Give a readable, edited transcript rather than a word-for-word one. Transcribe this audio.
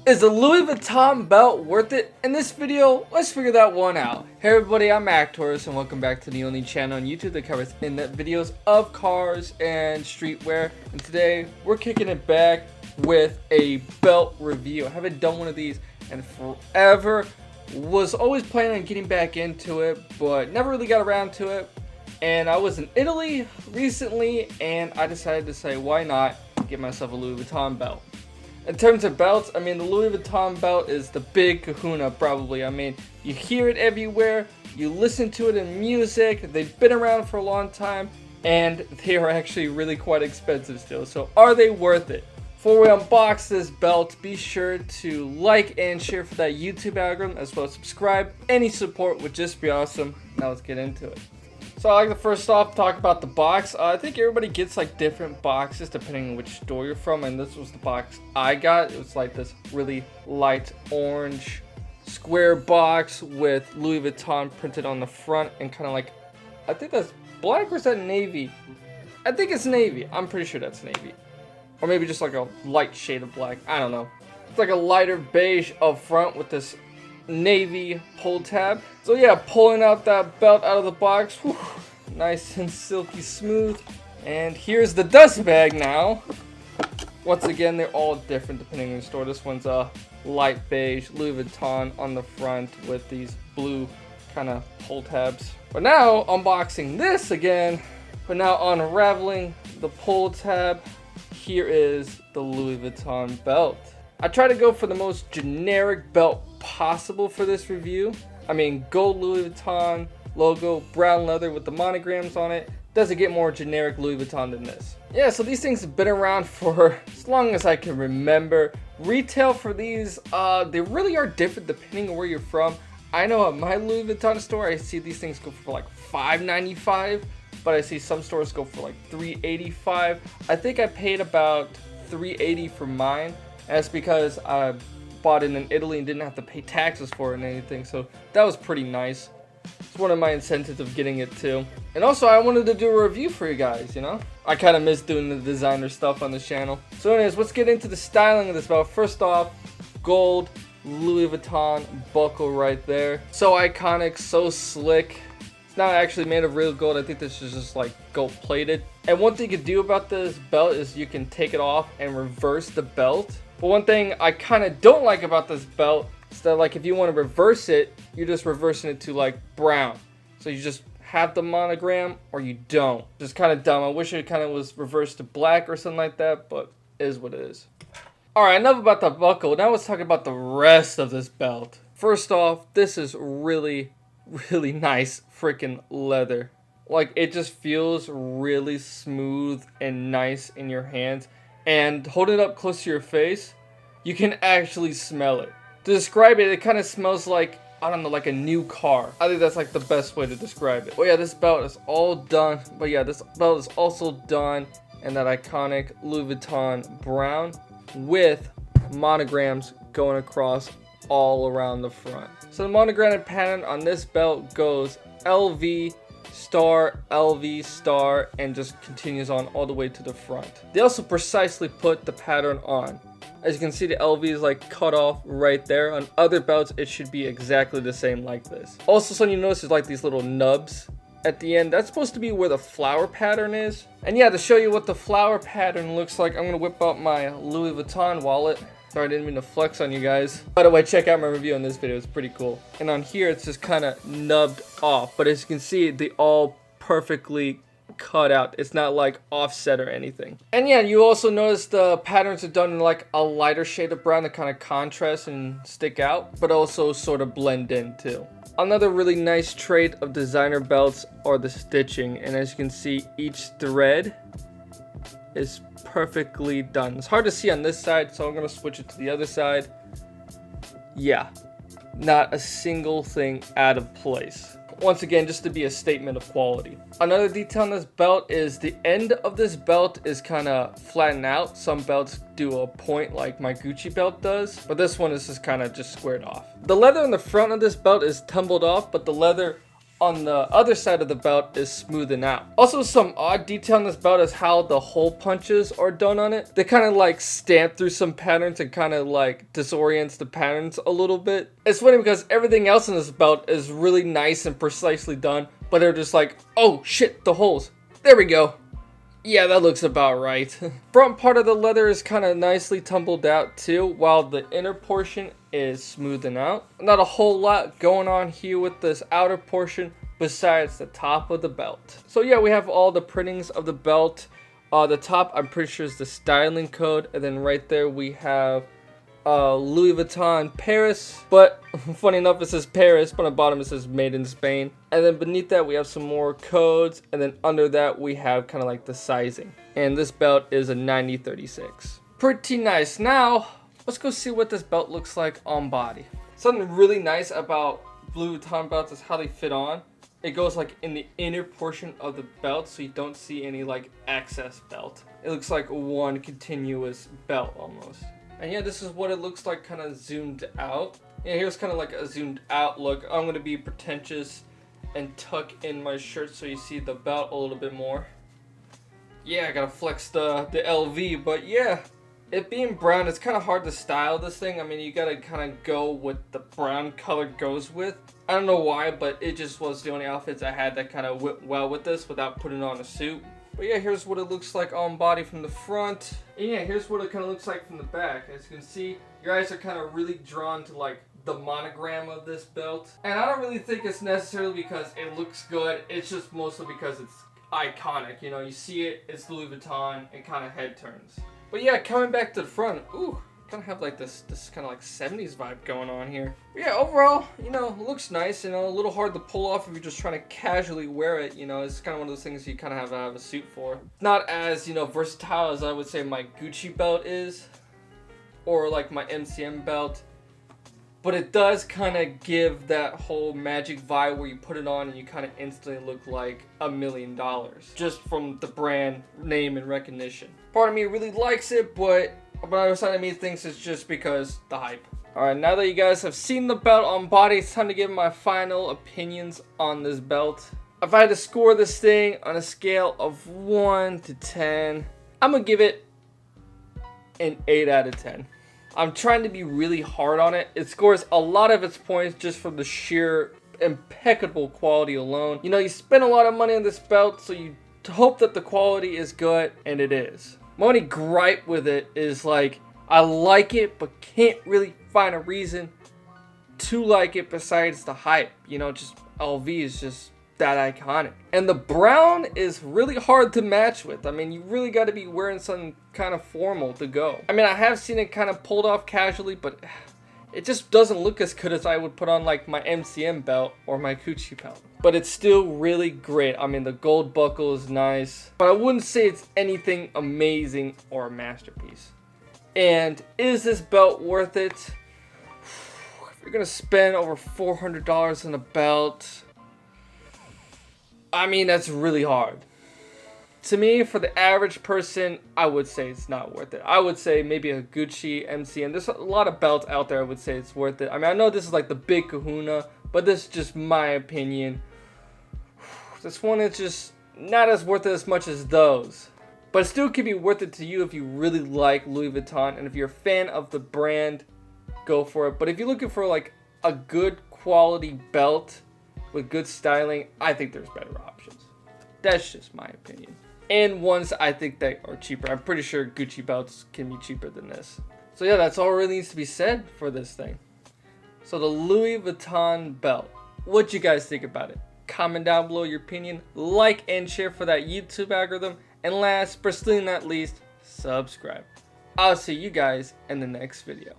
Is a Louis Vuitton belt worth it? In this video, let's figure that one out. Hey everybody, I'm Actors and welcome back to the only channel on YouTube that covers in-depth videos of cars and streetwear. And today, we're kicking it back with a belt review. I haven't done one of these in forever. Was always planning on getting back into it, but never really got around to it. And I was in Italy recently and I decided to say, why not get myself a Louis Vuitton belt? In terms of belts, I mean, the Louis Vuitton belt is the big kahuna probably. I mean, you hear it everywhere, you listen to it in music, they've been around for a long time, and they are actually really quite expensive still. So are they worth it? Before we unbox this belt, be sure to like and share for that YouTube algorithm, as well as subscribe. Any support would just be awesome. Now let's get into it. So I like to first off talk about the box. I think everybody gets like different boxes depending on which store you're from, and this was the box I got. It was like this really light orange square box with Louis Vuitton printed on the front and kind of like, I think that's black, or is that navy? I think it's navy. I'm pretty sure that's navy. Or maybe just like a light shade of black. I don't know. It's like a lighter beige up front with this navy pull tab. So yeah, pulling out that belt out of the box, whew, nice and silky smooth. And here's the dust bag now. Once again, they're all different depending on the store. This one's a light beige Louis Vuitton on the front with these blue kind of pull tabs. But now unboxing this again, but now unraveling the pull tab, here is the Louis Vuitton belt. I try to go for the most generic belt possible for this review. I mean, gold Louis Vuitton logo, brown leather with the monograms on it. Doesn't get more generic Louis Vuitton than this. Yeah, so these things have been around for as long as I can remember. Retail for these, they really are different depending on where you're from. I know at my Louis Vuitton store, I see these things go for like $5.95, but I see some stores go for like $3.85. I think I paid about $3.80 for mine. And that's because I bought it in Italy and didn't have to pay taxes for it and anything, so that was pretty nice. It's one of my incentives of getting it too. And also I wanted to do a review for you guys, you know? I kind of miss doing the designer stuff on this channel. So anyways, let's get into the styling of this belt. First off, gold Louis Vuitton buckle right there. So iconic, so slick. It's not actually made of real gold. I think this is just like gold plated. And one thing you can do about this belt is you can take it off and reverse the belt. But one thing I kind of don't like about this belt is that, like, if you want to reverse it, you're just reversing it to like brown. So you just have the monogram or you don't. Just kind of dumb. I wish it kind of was reversed to black or something like that, but it is what it is. Alright, enough about the buckle. Now let's talk about the rest of this belt. First off, this is really nice freaking leather. Like, it just feels really smooth and nice in your hands. And hold it up close to your face, you can actually smell it. To describe it, it kind of smells like, I don't know, like a new car. I think that's like the best way to describe it. Well, yeah, this belt is all done. But yeah, this belt is also done in that iconic Louis Vuitton brown with monograms going across all around the front. So the monogram pattern on this belt goes LV star, LV star, and just continues on all the way to the front. They also precisely put the pattern on. As you can see, the LV is like cut off right there. On other belts, it should be exactly the same like this. Also, something you notice is like these little nubs at the end. That's supposed to be where the flower pattern is. And yeah, to show you what the flower pattern looks like, I'm gonna whip out my Louis Vuitton wallet. Sorry, I didn't mean to flex on you guys. By the way, check out my review on this video. It's pretty cool. And on here, it's just kind of nubbed off. But as you can see, they all perfectly cut out. It's not like offset or anything. And yeah, you also notice the patterns are done in like a lighter shade of brown that kind of contrast and stick out, but also sort of blend in too. Another really nice trait of designer belts are the stitching. And as you can see, each thread is perfectly done. It's hard to see on this side, so I'm gonna switch it to the other side. Yeah, not a single thing out of place. Once again, just to be a statement of quality. Another detail on this belt is the end of this belt is kind of flattened out. Some belts do a point like my Gucci belt does, but this one is just kind of just squared off. The leather on the front of this belt is tumbled off, but the leather on the other side of the belt is smoothing out. Also, some odd detail on this belt is how the hole punches are done on it. They kind of like stamp through some patterns and kind of like disorients the patterns a little bit. It's funny because everything else in this belt is really nice and precisely done, but they're just like, oh shit, the holes. There we go. Yeah, that looks about right. Front part of the leather is kind of nicely tumbled out too, while the inner portion is smoothing out. Not a whole lot going on here with this outer portion besides the top of the belt. So yeah, we have all the printings of the belt. The top, I'm pretty sure, is the styling code, and then right there we have Louis Vuitton Paris, but funny enough it says Paris, but on the bottom it says made in Spain. And then beneath that we have some more codes, and then under that we have kind of like the sizing. And this belt is a 90-36. Pretty nice. Now let's go see what this belt looks like on body. Something really nice about Louis Vuitton belts is how they fit on. It goes like in the inner portion of the belt, so you don't see any like excess belt. It looks like one continuous belt almost. And yeah, this is what it looks like kind of zoomed out. Yeah, here's kind of like a zoomed out look. I'm going to be pretentious and tuck in my shirt so you see the belt a little bit more. Yeah, I gotta flex the LV, but yeah. It being brown, it's kind of hard to style this thing. I mean, you gotta kind of go what the brown color goes with. I don't know why, but it just was the only outfits I had that kind of went well with this without putting on a suit. But yeah, here's what it looks like on body from the front. And yeah, here's what it kind of looks like from the back. As you can see, your eyes are kind of really drawn to like the monogram of this belt. And I don't really think it's necessarily because it looks good. It's just mostly because it's iconic. You know, you see it, it's Louis Vuitton, and kind of head turns. But yeah, coming back to the front, ooh, kind of have like this kind of like 70s vibe going on here. But yeah, overall, you know, it looks nice, you know, a little hard to pull off if you're just trying to casually wear it, you know. It's kind of one of those things you kind of have a suit for. Not as, you know, versatile as I would say my Gucci belt is, or like my MCM belt, but it does kind of give that whole magic vibe where you put it on and you kind of instantly look like $1 million just from the brand name and recognition. Part of me really likes it, but the other side of me thinks it's just because the hype. Alright, now that you guys have seen the belt on body, it's time to give my final opinions on this belt. If I had to score this thing on a scale of 1 to 10, I'm gonna give it an 8 out of 10. I'm trying to be really hard on it. It scores a lot of its points just from the sheer impeccable quality alone. You know, you spend a lot of money on this belt, so you hope that the quality is good, and it is. My only gripe with it is like, I like it, but can't really find a reason to like it besides the hype. You know, just LV is just that iconic. And the brown is really hard to match with. I mean, you really got to be wearing something kind of formal to go. I mean, I have seen it kind of pulled off casually, but it just doesn't look as good as I would put on like my MCM belt or my Gucci belt. But it's still really great. I mean, the gold buckle is nice, but I wouldn't say it's anything amazing or a masterpiece. And is this belt worth it? If you're gonna spend over $400 on a belt, I mean, that's really hard. To me, for the average person, I would say it's not worth it. I would say maybe a Gucci, MCM. There's a lot of belts out there I would say it's worth it. I mean, I know this is like the big kahuna, but this is just my opinion. This one is just not as worth it as much as those. But it still could be worth it to you if you really like Louis Vuitton. And if you're a fan of the brand, go for it. But if you're looking for like a good quality belt with good styling, I think there's better options. That's just my opinion. And ones I think that are cheaper. I'm pretty sure Gucci belts can be cheaper than this. So yeah, that's all really needs to be said for this thing. So the Louis Vuitton belt. What you guys think about it? Comment down below your opinion. Like and share for that YouTube algorithm. And last, but still not least, subscribe. I'll see you guys in the next video.